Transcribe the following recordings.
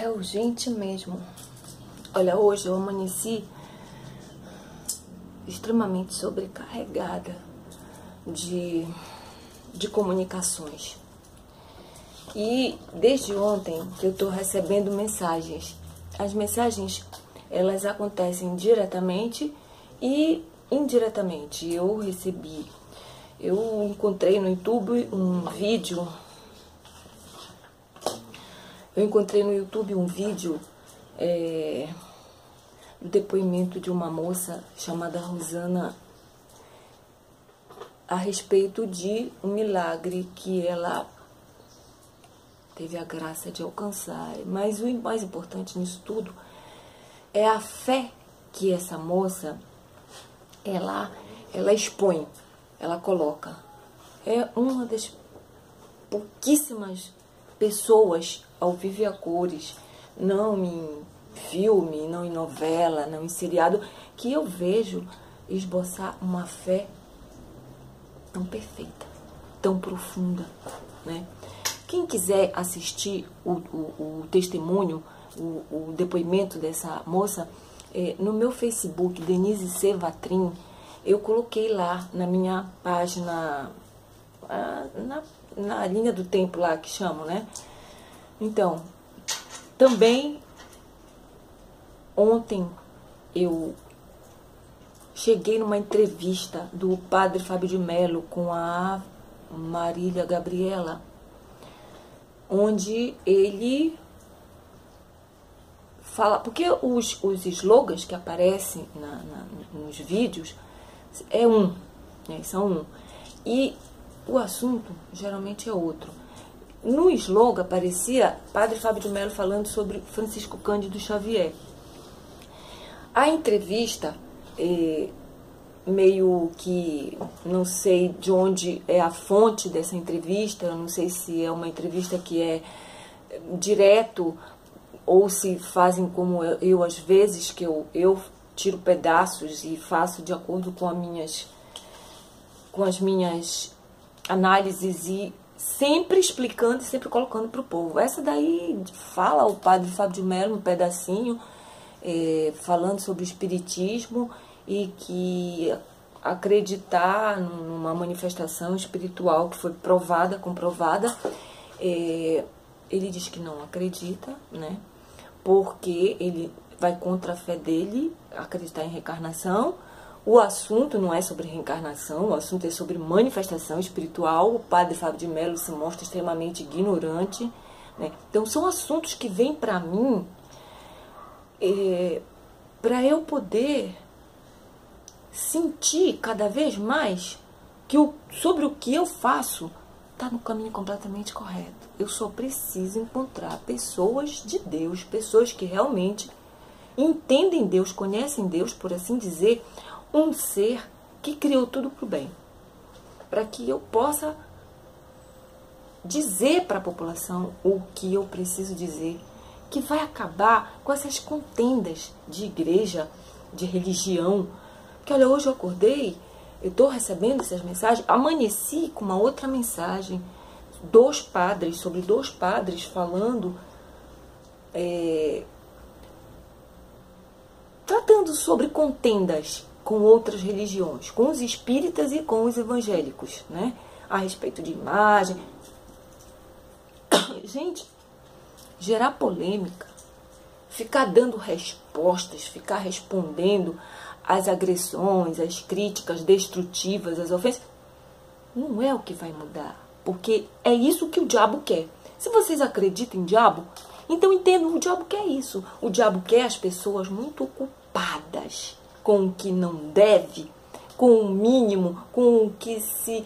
É urgente mesmo. Olha, hoje eu amanheci extremamente sobrecarregada de comunicações. E desde ontem que eu estou recebendo mensagens. As mensagens, elas acontecem diretamente e indiretamente. Eu encontrei no YouTube um vídeo. Do depoimento de uma moça chamada Rosana a respeito de um milagre que ela teve a graça de alcançar. Mas o mais importante nisso tudo é a fé que essa moça ela expõe, ela coloca. É uma das pouquíssimas pessoas ao vivo e a cores, não em filme, não em novela, não em seriado, que eu vejo esboçar uma fé tão perfeita, tão profunda, né? Quem quiser assistir o testemunho, o depoimento dessa moça, no meu Facebook, Denise C. Vatrin, eu coloquei lá na minha página, na linha do tempo lá que chamam, né? Então, também ontem eu cheguei numa entrevista do padre Fábio de Mello com a Marília Gabriela, onde ele fala, porque os slogans que aparecem nos vídeos são um, e o assunto geralmente é outro. No slogan aparecia padre Fábio de Mello falando sobre Francisco Cândido Xavier. A entrevista, meio que não sei de onde é a fonte dessa entrevista, eu não sei se é uma entrevista que é direto ou se fazem como eu às vezes, que eu tiro pedaços e faço de acordo com as minhas análises e sempre explicando e sempre colocando para o povo. Essa daí fala o padre Fábio de Mello um pedacinho, falando sobre o espiritismo e que acreditar numa manifestação espiritual que foi comprovada, ele diz que não acredita, né? Porque ele vai contra a fé dele, acreditar em reencarnação. O assunto não é sobre reencarnação, o assunto é sobre manifestação espiritual. O padre Fábio de Mello se mostra extremamente ignorante, né? Então são assuntos que vêm para mim para eu poder sentir cada vez mais que sobre o que eu faço está no caminho completamente correto. Eu só preciso encontrar pessoas de Deus, pessoas que realmente entendem Deus, conhecem Deus, por assim dizer, um ser que criou tudo para o bem, para que eu possa dizer para a população o que eu preciso dizer, que vai acabar com essas contendas de igreja, de religião. Que olha, hoje eu acordei, eu estou recebendo essas mensagens, amanheci com uma outra mensagem, sobre dois padres falando, tratando sobre contendas com outras religiões, com os espíritas e com os evangélicos, né? A respeito de imagem. Gente, gerar polêmica, ficar dando respostas, ficar respondendo às agressões, às críticas destrutivas, às ofensas, não é o que vai mudar, porque é isso que o diabo quer. Se vocês acreditam em diabo, então entendam, o diabo quer isso. O diabo quer as pessoas muito ocupadas com o que não deve, com o mínimo, com o que se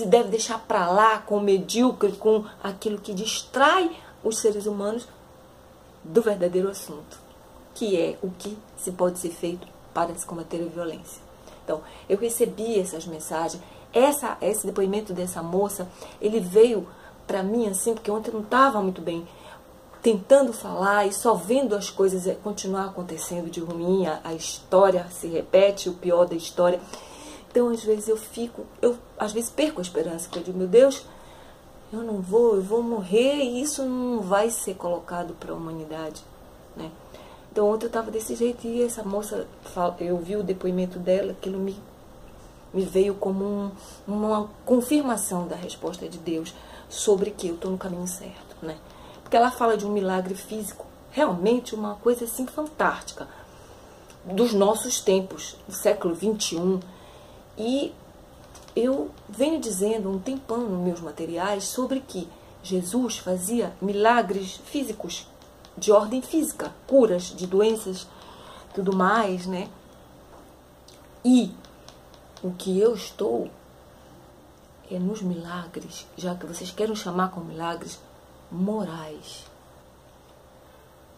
deve deixar para lá, com o medíocre, com aquilo que distrai os seres humanos do verdadeiro assunto, que é o que se pode ser feito para se combater a violência. Então, eu recebi essas mensagens, esse depoimento dessa moça, ele veio para mim assim, porque ontem eu não estava muito bem, tentando falar e só vendo as coisas continuar acontecendo de ruim, a história se repete, o pior da história. Então, às vezes eu às vezes perco a esperança, porque eu digo, meu Deus, eu não vou, eu vou morrer e isso não vai ser colocado para a humanidade, né? Então ontem eu estava desse jeito e essa moça, eu vi o depoimento dela, aquilo me veio como uma confirmação da resposta de Deus sobre que eu estou no caminho certo, né? Porque ela fala de um milagre físico, realmente uma coisa assim fantástica, dos nossos tempos, do século XXI. E eu venho dizendo um tempão nos meus materiais sobre que Jesus fazia milagres físicos, de ordem física, curas de doenças, tudo mais, né? E o que eu estou é nos milagres, já que vocês querem chamar como milagres, morais.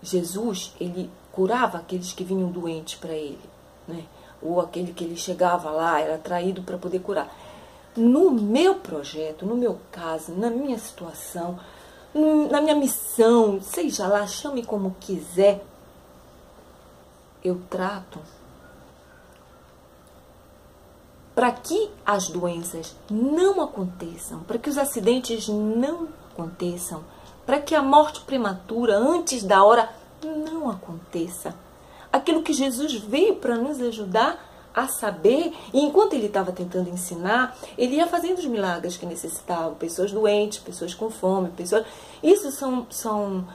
Jesus, ele curava aqueles que vinham doentes para ele, né? Ou aquele que ele chegava lá, era traído para poder curar. No meu projeto, no meu caso, na minha situação, na minha missão, seja lá, chame como quiser, eu trato para que as doenças não aconteçam, para que os acidentes não aconteçam, para que a morte prematura antes da hora não aconteça. Aquilo que Jesus veio para nos ajudar a saber, e enquanto ele estava tentando ensinar, ele ia fazendo os milagres que necessitavam, pessoas doentes, pessoas com fome, pessoas... Isso são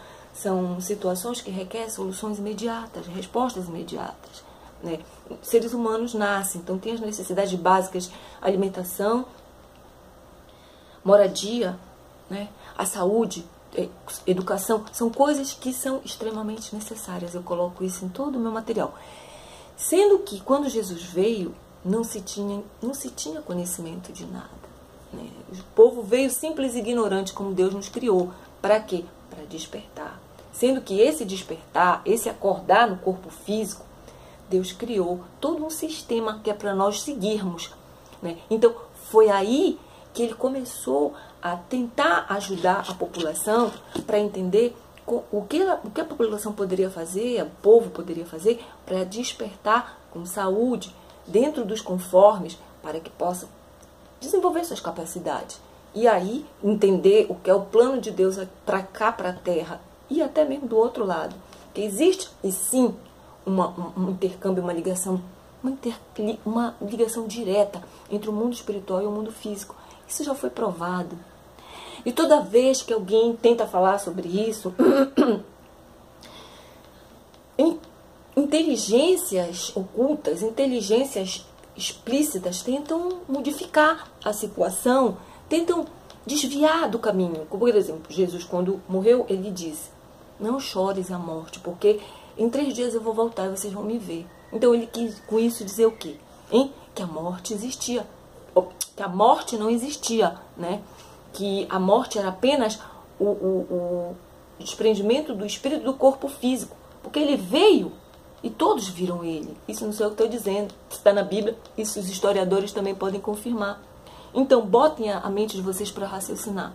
situações que requerem soluções imediatas, respostas imediatas, né? Seres humanos nascem, então tem as necessidades básicas, alimentação, moradia, né? A saúde, educação, são coisas que são extremamente necessárias. Eu coloco isso em todo o meu material. Sendo que quando Jesus veio, não se tinha conhecimento de nada, né? O povo veio simples e ignorante como Deus nos criou. Para quê? Para despertar. Sendo que esse despertar, esse acordar no corpo físico, Deus criou todo um sistema que é para nós seguirmos, né? Então foi aí que ele começou a tentar ajudar a população para entender o que a população poderia fazer, o povo poderia fazer para despertar com saúde, dentro dos conformes, para que possa desenvolver suas capacidades. E aí entender o que é o plano de Deus para cá, para a Terra, e até mesmo do outro lado. Que existe, e sim, um intercâmbio, uma ligação direta entre o mundo espiritual e o mundo físico. Isso já foi provado. E toda vez que alguém tenta falar sobre isso, inteligências ocultas, inteligências explícitas tentam modificar a situação, tentam desviar do caminho. Por exemplo, Jesus, quando morreu, ele disse: não chores a morte, porque em 3 dias eu vou voltar e vocês vão me ver. Então ele quis com isso dizer o quê? Que a morte existia. Que a morte não existia, né? Que a morte era apenas o desprendimento do espírito do corpo físico. Porque ele veio e todos viram ele. Isso não sou eu que estou dizendo. Está na Bíblia. Isso os historiadores também podem confirmar. Então, botem a mente de vocês para raciocinar.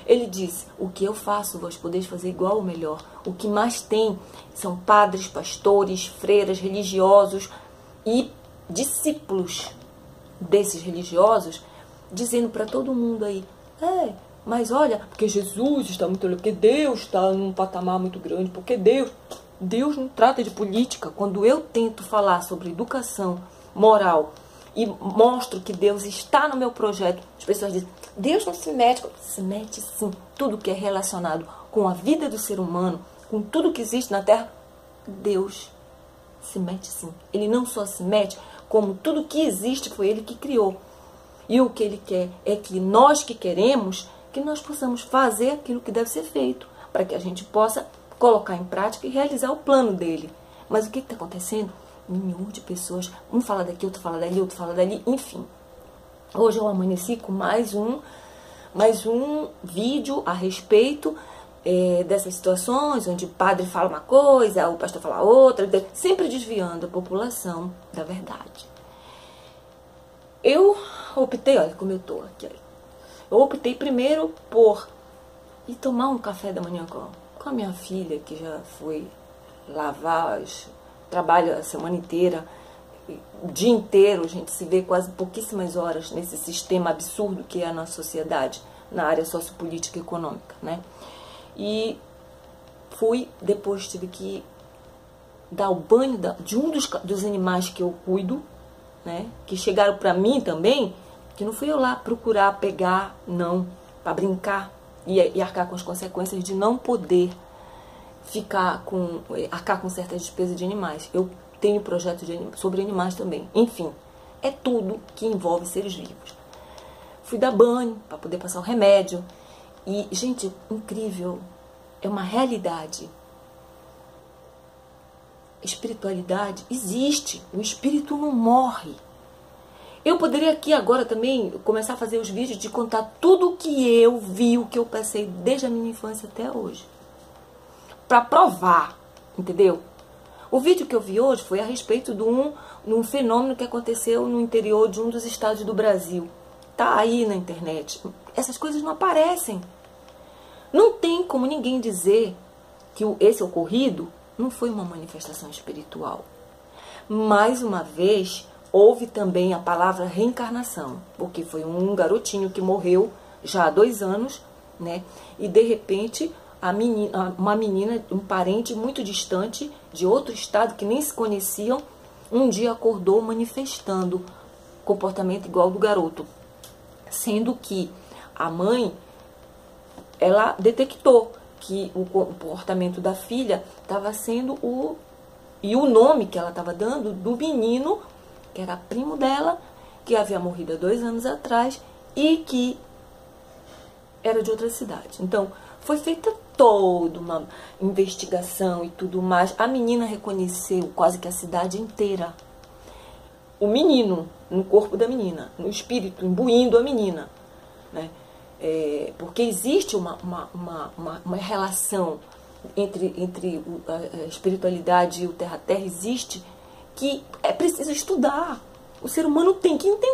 Ele disse: o que eu faço, vós podeis fazer igual ou melhor. O que mais tem são padres, pastores, freiras, religiosos e discípulos desses religiosos, dizendo para todo mundo aí: mas olha, porque Jesus está muito... porque Deus está num patamar muito grande, porque Deus não trata de política. Quando eu tento falar sobre educação moral e mostro que Deus está no meu projeto, as pessoas dizem: Deus não se mete. Se mete sim. Tudo que é relacionado com a vida do ser humano, com tudo que existe na Terra, Deus se mete sim. Ele não só se mete, como tudo que existe foi Ele que criou. E o que Ele quer é que nós que queremos, que nós possamos fazer aquilo que deve ser feito, para que a gente possa colocar em prática e realizar o plano dele. Mas o que está acontecendo? Um milhão de pessoas, um fala daqui, outro fala dali, outro fala dali, enfim. Hoje eu amanheci com mais um vídeo a respeito dessas situações, onde o padre fala uma coisa, o pastor fala outra, sempre desviando a população da verdade. Eu optei, olha como eu estou aqui. Eu optei primeiro por ir tomar um café da manhã com a minha filha, que já foi lavar, trabalha a semana inteira, o dia inteiro, a gente se vê quase pouquíssimas horas nesse sistema absurdo que é a nossa sociedade. na área sociopolítica e econômica, né? E depois tive que dar o banho de um dos animais que eu cuido, né? Que chegaram para mim também, que não fui eu lá procurar, pegar, não, para brincar e arcar com as consequências de não poder arcar com certas despesas de animais. Eu tenho projetos sobre animais também. Enfim, é tudo que envolve seres vivos. Fui dar banho para poder passar o remédio. E, gente, incrível. É uma realidade. Espiritualidade existe. O espírito não morre. Eu poderia aqui agora também começar a fazer os vídeos de contar tudo o que eu vi, o que eu passei desde a minha infância até hoje. Para provar, entendeu? O vídeo que eu vi hoje foi a respeito de um fenômeno que aconteceu no interior de um dos estados do Brasil. Tá aí na internet. Essas coisas não aparecem. Não tem como ninguém dizer que esse ocorrido não foi uma manifestação espiritual. Mais uma vez, houve também a palavra reencarnação, porque foi um garotinho que morreu já há 2 anos, né? E de repente uma menina, um parente muito distante, de outro estado, que nem se conheciam, um dia acordou manifestando comportamento igual ao do garoto. Sendo que a mãe, ela detectou que o comportamento da filha estava sendo e o nome que ela estava dando do menino, que era primo dela, que havia morrido há 2 anos atrás e que era de outra cidade. Então, foi feita toda uma investigação e tudo mais. A menina reconheceu quase que a cidade inteira. O menino, no corpo da menina, no espírito, imbuindo a menina, né? Porque existe uma relação entre a espiritualidade e o terra-terra, existe, que é preciso estudar. O ser humano tem que entender.